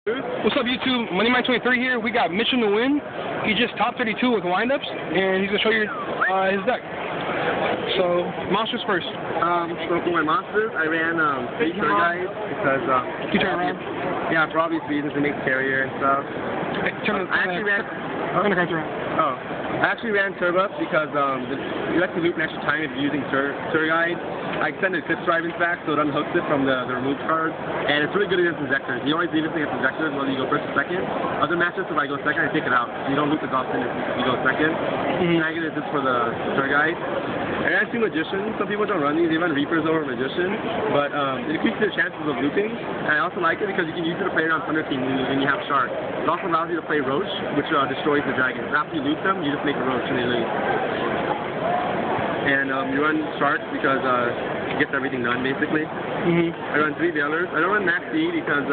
What's up, YouTube? Money Mine 23 here. We got Nguyen. He just top 32 with windups, and he's gonna show you his deck. So, monsters first. So for my monsters, I ran 3 tour guides because You turn around. yeah, for obvious reasons to make carrier and stuff. Hey, turn I actually ran. around. I actually ran tour buffs because you like to loop an extra time if you're using tour guide. I extended clip driving back so it unhooks it from the removed cards, and it's really good against injectors. You always leave it against injectors whether you go first or second. Other matches, if I go second, I take it out. You don't loop as often if you go second. Negative is for the tour guide. I ran 2 magicians. Some people don't run these. They run reapers over magician, but it increases your chances of looping. And I also like it because you can use it to play around Thunder King when you have shark. It also allows you to play roach, which destroys the dragons. After you loop them, you just make a roach and they lose. And you run sharks because it gets everything done basically. I run 3 veilers. I don't run max D because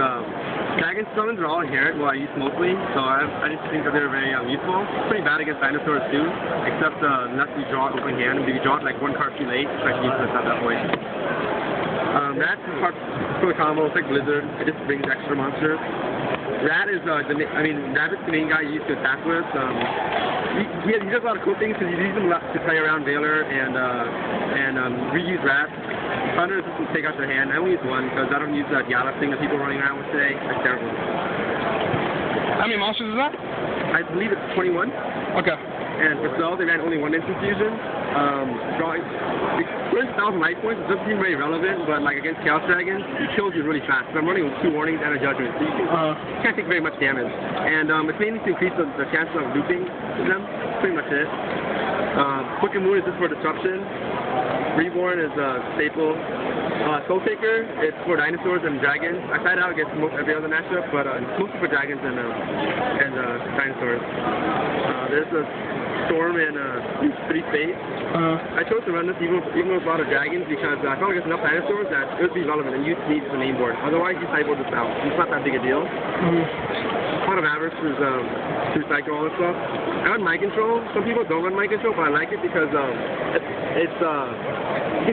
dragon summons are all inherent, well I use mostly, so I just think that they're very useful. Pretty bad against dinosaurs too, except unless you draw it open hand. If you draw it like 1 card too late, it's like useless at that point. That's part for the combo. It's like Blizzard. It just brings extra monsters. Rat is Rabbit's the main guy you use to attack with. He does a lot of cool things because you use him to play around Veiler and reuse Rat. Thunder is just to take out their hand. I only use 1 because I don't use that Gallop thing that people are running around with today. That's terrible. How many monsters is that? I believe it's 21. Okay. And for spells, they ran only 1 instant fusion. Drawing. First 1,000 life points, it doesn't seem very relevant, but like against Chaos Dragons, it kills you really fast. So I'm running with 2 warnings and a judgment, so you can't take very much damage. And it's mainly to increase the chances of looping them. Pretty much it. Quick and Moon is just for disruption. Reborn is a staple. Soul Taker, it's for dinosaurs and dragons. I tried it out against most every other matchup, but it's mostly for dragons and dinosaurs. There's a Storm and 3 Spades. I chose to run this even with a lot of dragons because I felt like there's enough dinosaurs that it would be relevant and you need the name board. Otherwise, you sideboard this out. It's not that big a deal. A lot of Avarice is to cycle all this stuff. I run Mind Control. Some people don't run Mind Control, but I like it because you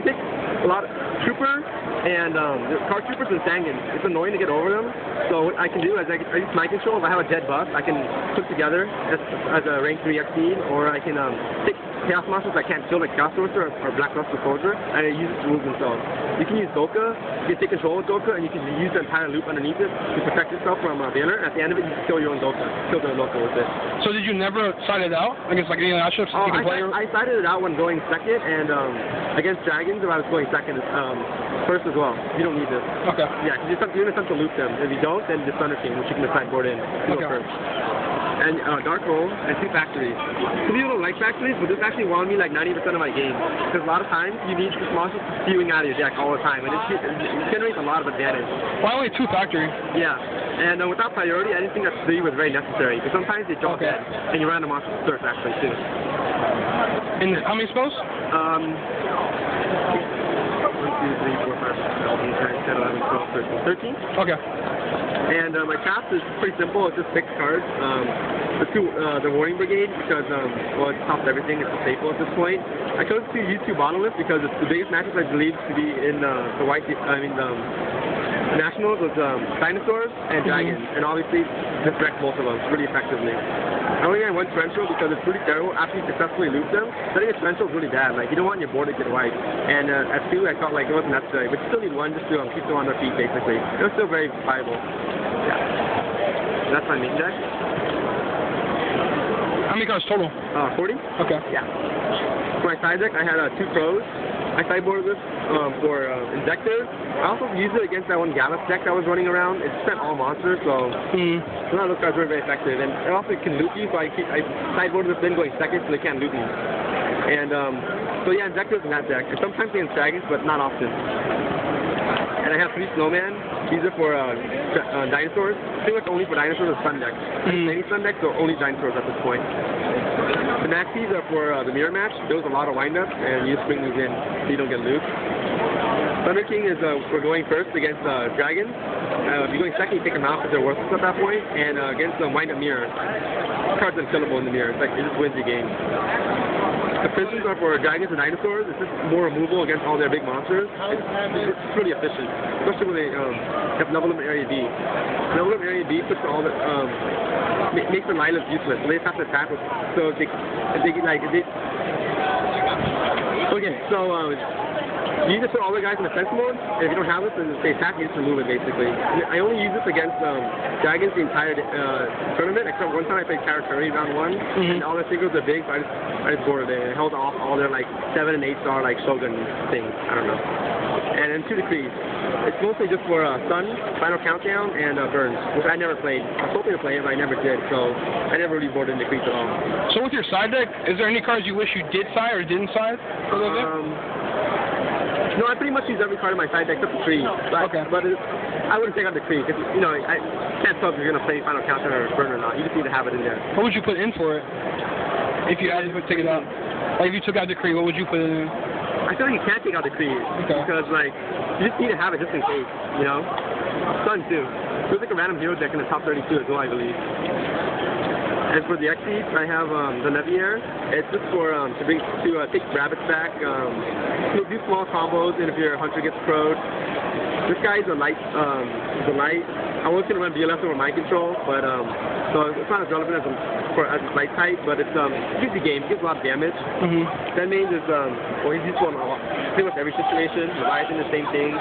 can take a lot of Trooper and Card Troopers and Sangans. It's annoying to get over them. So what I can do is I use Mind Control. If I have a dead buff, I can put together as a rank 3 XP, or I can take Chaos Monsters I can't kill like Chaos Sorcerer or Black Luster Soldier, and I use it to move themselves. You can use Doka, you can take control of Doka, and you can use the entire loop underneath it to protect yourself from Veiler. At the end of it, you can kill your own Doka, kill the Doka with it. So did you never side it out against like any matchups? I sided it out when going second, and against Dragons, if I was going second, first as well. You don't need this. Okay. Yeah, because you're going to attempt to loop them. If you don't, then just Thunder King, which you can sideboard in. Okay. First. And Dark Hole and 2 Factories. Some people don't like Factories, but this actually won me like 90% of my games. Because a lot of times you need this monster spewing out of your deck all the time, and it generates a lot of advantage. Why only 2 Factories? Yeah, and without priority, I didn't think that 3 was very necessary. Because sometimes they drop dead, and you run the monster surf actually too. And how many spells? 1, 2, 3, 4, 5, 6, 7, 8, 9, 10, 11, 12, 13. 13? Okay. And my cast is pretty simple. It's just 6 cards. The Warning Brigade because well, it stops everything. It's a staple at this point. I chose to use 2 Monoliths because it's the biggest matches I believe to be in the Nationals was dinosaurs and dragons, and obviously this wrecked both of them really effectively. I only ran 1 torrential because it's really terrible after you successfully loop them. Setting a torrential is really bad. Like you don't want your board to get wiped. And at 2, I felt like it wasn't necessary, but you still need 1 just to keep them on their feet basically. It was still very viable. Yeah. That's my main deck. How many cards total? 40. Okay. Yeah. For my side deck, I had 2 pros. I sideboarded this for Injector. I also used it against that 1 Gallus deck that was running around. It spent all monsters, so none of those cards were very effective. And it also can loop you, so I sideboarded this in going second, so they can't loop me. And so yeah, Injector's in that deck. And sometimes against dragons, but not often. And I have 3 Snowman. These are for dinosaurs. Pretty much only for dinosaurs or Sun decks. Any Sun decks or only dinosaurs at this point. The Maxis are for the mirror match. There was a lot of windups, and you just bring these in so you don't get looped. Thunder King is for going first against dragons. If you're going second, you take them out because they're worthless at that point. And against the windup mirror, cards unkillable in the mirror. It's like it just wins the game. The prisons are for dragons and dinosaurs. It's just more removal against all their big monsters. It's really efficient, especially when they have level limit area D. Level limit area D B puts all the makes the line look useless. So they just have to attack with, so they okay, so you just put all the guys in defense mode, and if you don't have it, then they attack, you just remove it basically. I only use this against dragons the entire tournament, except one time I played Karakuri round 1, and all their signals are big, so I just boarded it. I held off all their like 7 and 8 star like Shogun things. I don't know. And then 2 decrees. It's mostly just for Sun, Final Countdown, and Burns, which I never played. I was hoping to play it, but I never did, so I never really boarded decrees at all. So with your side deck, is there any cards you wish you did side or didn't side? No, I pretty much use every card in my side deck except for Kree. But I wouldn't take out the Kree. You know, I can't tell if you're going to play Final Countdown or Burn or not. You just need to have it in there. What would you put in for it? If you had to take it out? Like if you took out the Kree, what would you put in? I feel like you can't take out the Kree. Because, like, you just need to have it just in case, you know? Sun, too. Feels like a random hero deck in the top 32 as well, I believe. As for the X-Beats, I have the Leviair. It's just for to take rabbits back. You'll do small combos, and if your hunter gets crowed. This guy's a light. I was gonna run BLS over mind control, but so it's not as relevant as a light type, but it's gives you game, gives a lot of damage. That means is he's useful in pretty much every situation. Leviathan, the same thing.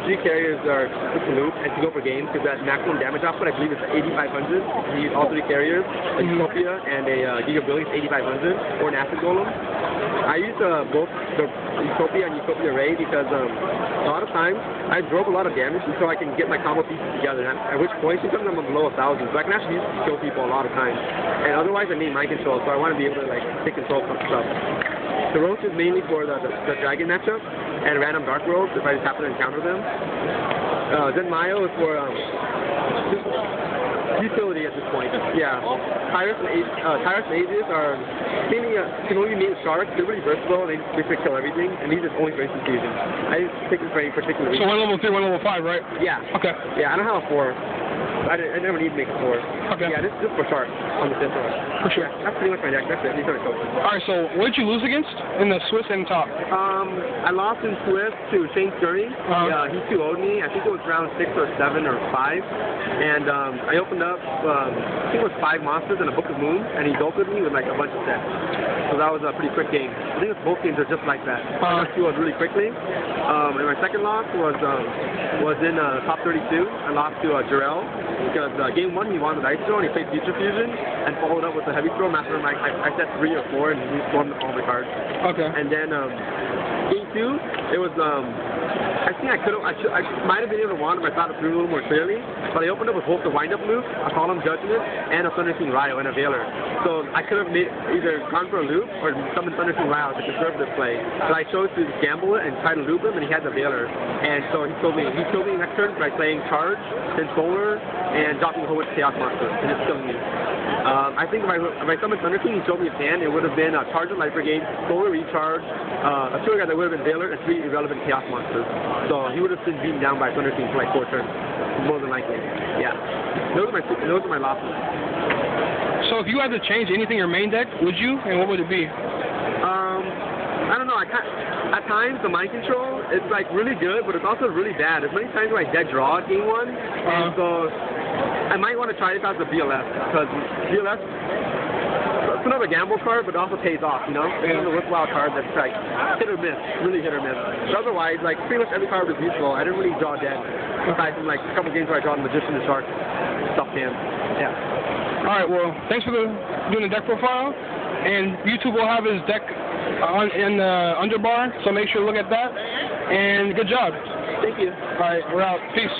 3 carriers are just a loop and to go for games because that maximum damage output I believe is 8,500. You use all 3 carriers, a Utopia and a Giga Billy, 8,500, or an Acid Golem. I use both the Utopia and Utopia Ray because a lot of times I drove a lot of damage until I can get my combo pieces together. At which point, sometimes I'm below 1,000, so I can actually use it to kill people a lot of times. And otherwise, I need mind control, so I want to be able to like take control of some stuff. The roast is mainly for the dragon matchup and random dark rolls if I just happen to encounter them. Then Mayo is for just utility at this point. Yeah. Tyrus and Aegis are mainly can only be made with sharks. They're really versatile. They basically kill everything, and these are only for instant fusion. I didn't take this for any particular reason. So 1 level 3, 1 level 5, right? Yeah. Okay. Yeah, I don't have a 4. I never need to make a 4. Okay. Yeah, this is just for sharks on the 5th one. For sure. Yeah, that's pretty much my deck. That's it. These are the tokens. Alright, so what did you lose against in the Swiss and top? I lost in Swiss to Shane Scurry. He 2-0'd me. I think it was round 6 or 7 or 5. And I opened up, I think it was 5 monsters and a Book of Moon, and he doped me with like a bunch of sets. So that was a pretty quick game. I think both games are just like that. I got 2-0'd really quickly. And my second loss was in top 32. I lost to Jarrell because game 1 he won with Ice Throw and he played Future Fusion and followed up with the Heavy Throw. After I set 3 or 4 and he stormed all my cards. Okay. And then game 2 it was I think I might have been able to wand if I thought it through a little more clearly, but I opened up with both the wind-up loop, a Column Judgment, and a Thunder King Ryo and a Veiler. So I could have either gone for a loop or summoned Thunder King Ryo as a conservative play. But I chose to gamble it and try to loop him, and he had the Veiler. And so he killed me next turn by playing Charge, then Solar, and dropping a whole bunch of Chaos Monsters, and just killing me. I think if I summoned Thunder King, he showed me his hand, it would have been a Charge of Light Brigade, Solar Recharge, a 2 guy that would have been Veiler, and 3 irrelevant Chaos Monsters. So he would have been beaten down by Thunder King for like 4 turns, more than likely. Yeah. Those are my losses. So if you had to change anything in your main deck, would you? And what would it be? I don't know. At times, the mind control is like really good, but it's also really bad. There's many times where I dead draw at game 1, and so I might want to try this as a BLS, because BLS, it's another gamble card, but it also pays off, you know? It's another worthwhile card that's like hit or miss, really hit or miss. But otherwise, like pretty much every card was useful. I didn't really draw dead, aside from like a couple games where I draw the Magician, the Shark, stuff hand. Yeah. Alright, well, thanks for doing the deck profile. And YouTube will have his deck in the underbar, so make sure to look at that. And good job. Thank you. Alright, we're out. Peace.